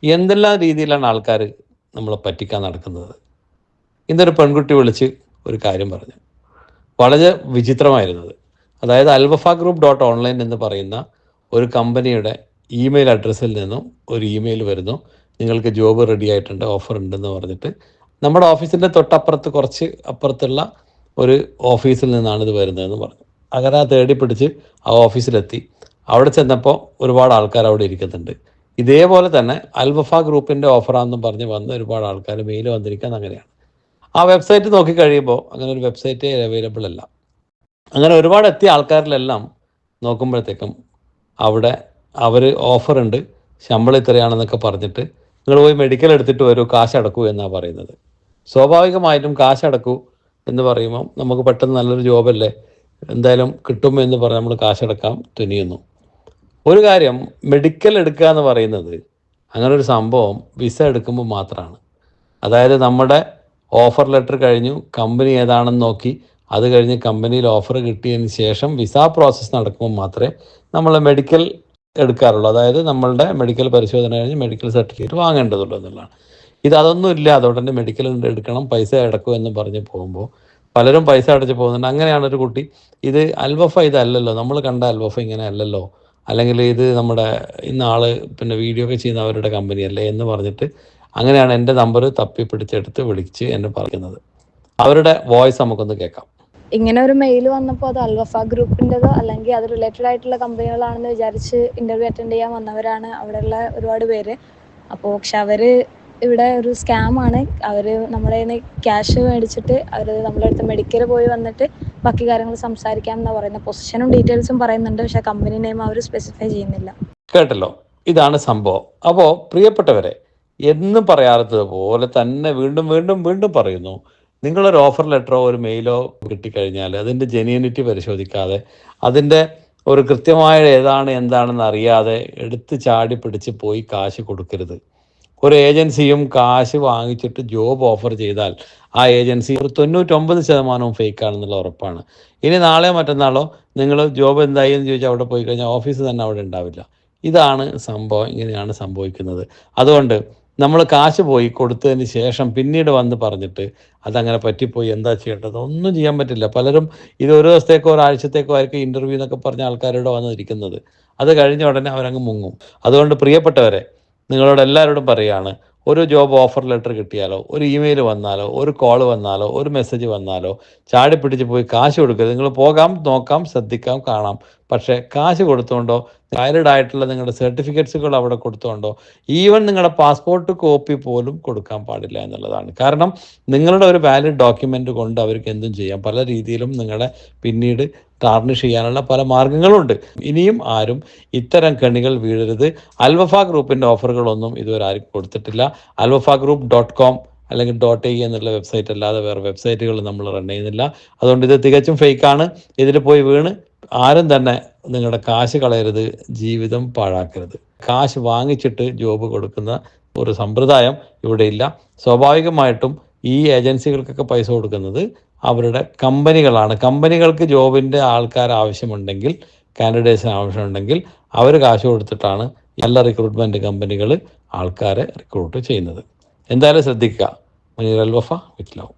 എന്തെല്ലാം രീതിയിലാണ് ആൾക്കാർ നമ്മളെ പറ്റിക്കാൻ നടക്കുന്നത്. ഇന്നൊരു പെൺകുട്ടി വിളിച്ച് ഒരു കാര്യം പറഞ്ഞു, വളരെ വിചിത്രമായിരുന്നത്. അതായത് അൽവഫ ഗ്രൂപ്പ് ഡോട്ട് ഓൺലൈൻ എന്ന് പറയുന്ന ഒരു കമ്പനിയുടെ ഇമെയിൽ അഡ്രസ്സിൽ നിന്നും ഒരു ഇമെയിൽ വരുന്നു, നിങ്ങൾക്ക് ജോബ് റെഡി ആയിട്ടുണ്ട്, ഓഫർ ഉണ്ടെന്ന് പറഞ്ഞിട്ട്. നമ്മുടെ ഓഫീസിൻ്റെ തൊട്ടപ്പുറത്ത്, കുറച്ച് അപ്പുറത്തുള്ള ഒരു ഓഫീസിൽ നിന്നാണ് ഇത് വരുന്നതെന്ന് പറഞ്ഞു. അങ്ങനെ തേടി പിടിച്ച് ആ ഓഫീസിലെത്തി. അവിടെ ചെന്നപ്പോൾ ഒരുപാട് ആൾക്കാർ അവിടെ ഇരിക്കുന്നുണ്ട്. ഇതേപോലെ തന്നെ അൽവഫ ഗ്രൂപ്പിൻ്റെ ഓഫറാണെന്നും പറഞ്ഞ് വന്ന് ഒരുപാട് ആൾക്കാർ മെയിൽ വന്നിരിക്കുന്നത് അങ്ങനെയാണ്. ആ വെബ്സൈറ്റ് നോക്കിക്കഴിയുമ്പോൾ അങ്ങനെ ഒരു വെബ്സൈറ്റ് അവൈലബിൾ അല്ല. അങ്ങനെ ഒരുപാട് എത്തിയ ആൾക്കാരിലെല്ലാം നോക്കുമ്പോഴത്തേക്കും അവിടെ അവർ ഓഫറുണ്ട്, ശമ്പളം ഇത്രയാണെന്നൊക്കെ പറഞ്ഞിട്ട് നിങ്ങൾ പോയി മെഡിക്കൽ എടുത്തിട്ട് വരൂ, കാശ് അടക്കൂ എന്നാണ് പറയുന്നത്. സ്വാഭാവികമായിട്ടും കാശ് അടക്കൂ എന്ന് പറയുമ്പം നമുക്ക് പെട്ടെന്ന് നല്ലൊരു ജോബല്ലേ, എന്തായാലും കിട്ടും എന്ന് പറഞ്ഞ് നമ്മൾ കാശടക്കാൻ തുനിയുന്നു. ഒരു കാര്യം, മെഡിക്കൽ എടുക്കുക എന്ന് പറയുന്നത് അങ്ങനെ ഒരു സംഭവം വിസ എടുക്കുമ്പോൾ മാത്രമാണ്. അതായത് നമ്മുടെ ഓഫർ ലെറ്റർ കഴിഞ്ഞു, കമ്പനി ഏതാണെന്ന് നോക്കി, അത് കഴിഞ്ഞ് കമ്പനിയിൽ ഓഫർ കിട്ടിയതിന് ശേഷം വിസ പ്രോസസ്സ് നടക്കുമ്പോൾ മാത്രമേ നമ്മൾ മെഡിക്കൽ എടുക്കാറുള്ളൂ. അതായത് നമ്മളുടെ മെഡിക്കൽ പരിശോധന കഴിഞ്ഞ് മെഡിക്കൽ സർട്ടിഫിക്കറ്റ് വാങ്ങേണ്ടതുള്ളൂ എന്നുള്ളതാണ്. അതൊന്നും ഇല്ല, അതുകൊണ്ട് മെഡിക്കൽ എടുക്കണം, പൈസ അടക്കും എന്ന് പറഞ്ഞ് പോകുമ്പോൾ പലരും പൈസ അടച്ച് പോകുന്നുണ്ട്. അങ്ങനെയാണ് ഒരു കുട്ടി, ഇത് അൽവഫ ഇതല്ലല്ലോ, നമ്മൾ കണ്ട അൽവഫ ഇങ്ങനെ അല്ലല്ലോ, അല്ലെങ്കിൽ ഇത് നമ്മുടെ ഇന്നാൾ പിന്നെ വീഡിയോ ഒക്കെ ചെയ്യുന്ന അവരുടെ കമ്പനിയല്ലേ എന്ന് പറഞ്ഞിട്ട് അങ്ങനെയാണ് എൻ്റെ നമ്പർ തപ്പി പിടിച്ചെടുത്ത് വിളിച്ച് എന്നെ പറയുന്നത്. അവരുടെ വോയിസ് നമുക്കൊന്ന് കേൾക്കാം. ഇങ്ങനെ ഒരു മെയിൽ വന്നപ്പോൾ അത് അൽവഫ ഗ്രൂപ്പിൻ്റെതോ അല്ലെങ്കിൽ അത് റിലേറ്റഡ് ആയിട്ടുള്ള കമ്പനികളാണെന്ന് വിചാരിച്ച് ഇൻ്റർവ്യൂ അറ്റൻഡ് ചെയ്യാൻ വന്നവരാണ് അവിടെയുള്ള ഒരുപാട് പേര്. അപ്പോൾ പക്ഷെ അവർ ഇവിടെ ഒരു സ്കാമാണ്. അവർ നമ്മുടെ കയ്യിൽ നിന്ന് ക്യാഷ് മേടിച്ചിട്ട് അവർ നമ്മുടെ അടുത്ത് മെഡിക്കൽ പോയി വന്നിട്ട് ബാക്കി കാര്യങ്ങൾ സംസാരിക്കാം എന്നാണ് പറയുന്നത്. പൊസിഷനും ഡീറ്റെയിൽസും പറയുന്നുണ്ട്, പക്ഷേ കമ്പനി നെയിം അവർ സ്പെസിഫൈ ചെയ്യുന്നില്ല. കേട്ടല്ലോ, ഇതാണ് സംഭവം. അപ്പോൾ പ്രിയപ്പെട്ടവരെ, എന്നും പറയാത്തതുപോലെ തന്നെ വീണ്ടും വീണ്ടും വീണ്ടും പറയുന്നു, നിങ്ങളൊരു ഓഫർ ലെറ്ററോ ഒരു മെയിലോ കിട്ടിക്കഴിഞ്ഞാൽ അതിൻ്റെ ജെന്യൂനിറ്റി പരിശോധിക്കാതെ, അതിൻ്റെ ഒരു കൃത്യമായ ഏതാണ് എന്താണെന്ന് അറിയാതെ എടുത്ത് ചാടി പിടിച്ച് പോയി കാശ് കൊടുക്കരുത്. ഒരു ഏജൻസിയും കാശ് വാങ്ങിച്ചിട്ട് ജോബ് ഓഫർ ചെയ്താൽ ആ ഏജൻസി ഒരു 99% ഫേക്കാണെന്നുള്ള ഉറപ്പാണ്. ഇനി നാളെയോ മറ്റന്നാളോ നിങ്ങൾ ജോബ് എന്തായി എന്ന് ചോദിച്ചാൽ അവിടെ പോയി കഴിഞ്ഞാൽ ഓഫീസ് തന്നെ അവിടെ ഉണ്ടാവില്ല. ഇതാണ് സംഭവം, ഇങ്ങനെയാണ് സംഭവിക്കുന്നത്. അതുകൊണ്ട് നമ്മൾ കാശ് പോയി കൊടുത്തതിന് ശേഷം പിന്നീട് വന്ന് പറഞ്ഞിട്ട് അതങ്ങനെ പറ്റിപ്പോയി എന്താ ചെയ്യേണ്ടത്, ഒന്നും ചെയ്യാൻ പറ്റില്ല. പലരും ഇത് ഒരു ദിവസത്തേക്കോ ഒരാഴ്ചത്തേക്കോ ആയിരിക്കും ഇൻ്റർവ്യൂ എന്നൊക്കെ പറഞ്ഞ ആൾക്കാരോട് വന്നിരിക്കുന്നത്. അത് കഴിഞ്ഞ ഉടനെ അവരങ്ങ് മുങ്ങും. അതുകൊണ്ട് പ്രിയപ്പെട്ടവരെ, നിങ്ങളോട് എല്ലാവരോടും പറയുകയാണ്, ഒരു ജോബ് ഓഫർ ലെറ്റർ കിട്ടിയാലോ, ഒരു ഇമെയിൽ വന്നാലോ, ഒരു കോൾ വന്നാലോ, ഒരു മെസ്സേജ് വന്നാലോ ചാടി പിടിച്ച് പോയി കാശ് കൊടുക്കരുത്. നിങ്ങൾ പോകാം, നോക്കാം, ശ്രദ്ധിക്കാം, കാണാം, പക്ഷേ കാശ് കൊടുത്തുകൊണ്ടോ വാലിഡ് ആയിട്ടുള്ള നിങ്ങളുടെ സർട്ടിഫിക്കറ്റ്സുകൾ അവിടെ കൊടുത്തുകൊണ്ടോ ഈവൻ നിങ്ങളുടെ പാസ്പോർട്ട് കോപ്പി പോലും കൊടുക്കാൻ പാടില്ല എന്നുള്ളതാണ്. കാരണം നിങ്ങളുടെ ഒരു വാലിഡ് ഡോക്യുമെൻ്റ് കൊണ്ട് അവർക്ക് എന്തും ചെയ്യാം. പല രീതിയിലും നിങ്ങളെ പിന്നീട് ടാർണിഷ് ചെയ്യാനുള്ള പല മാർഗ്ഗങ്ങളുണ്ട്. ഇനിയും ആരും ഇത്തരം കെണികൾ വീഴരുത്. അൽവഫ ഗ്രൂപ്പിൻ്റെ ഓഫറുകളൊന്നും ഇതുവരെ ആരും കൊടുത്തിട്ടില്ല. alwafaGroup.com അല്ലെങ്കിൽ .ai എന്നുള്ള വെബ്സൈറ്റ് അല്ലാതെ വേറെ വെബ്സൈറ്റുകൾ നമ്മൾ റൺ ചെയ്യുന്നില്ല. അതുകൊണ്ട് ഇത് തികച്ചും ഫേക്കാണ്. ഇതിൽ പോയി വീണ് ആരും തന്നെ നിങ്ങളുടെ കാശ് കളയരുത്, ജീവിതം പാഴാക്കരുത്. കാശ് വാങ്ങിച്ചിട്ട് ജോബ് കൊടുക്കുന്ന ഒരു സമ്പ്രദായം ഇവിടെ ഇല്ല. സ്വാഭാവികമായിട്ടും ഈ ഏജൻസികൾക്കൊക്കെ പൈസ കൊടുക്കുന്നത് അവരുടെ കമ്പനികളാണ്. കമ്പനികൾക്ക് ജോബിൻ്റെ ആൾക്കാർ ആവശ്യമുണ്ടെങ്കിൽ, കാൻഡിഡേറ്റ്സിന് ആവശ്യമുണ്ടെങ്കിൽ അവർ കാശ് കൊടുത്തിട്ടാണ് നല്ല റിക്രൂട്ട്മെൻറ്റ് കമ്പനികൾ ആൾക്കാരെ റിക്രൂട്ട് ചെയ്യുന്നത്. എന്തായാലും ശ്രദ്ധിക്കുക. Muneer Alwafa with love.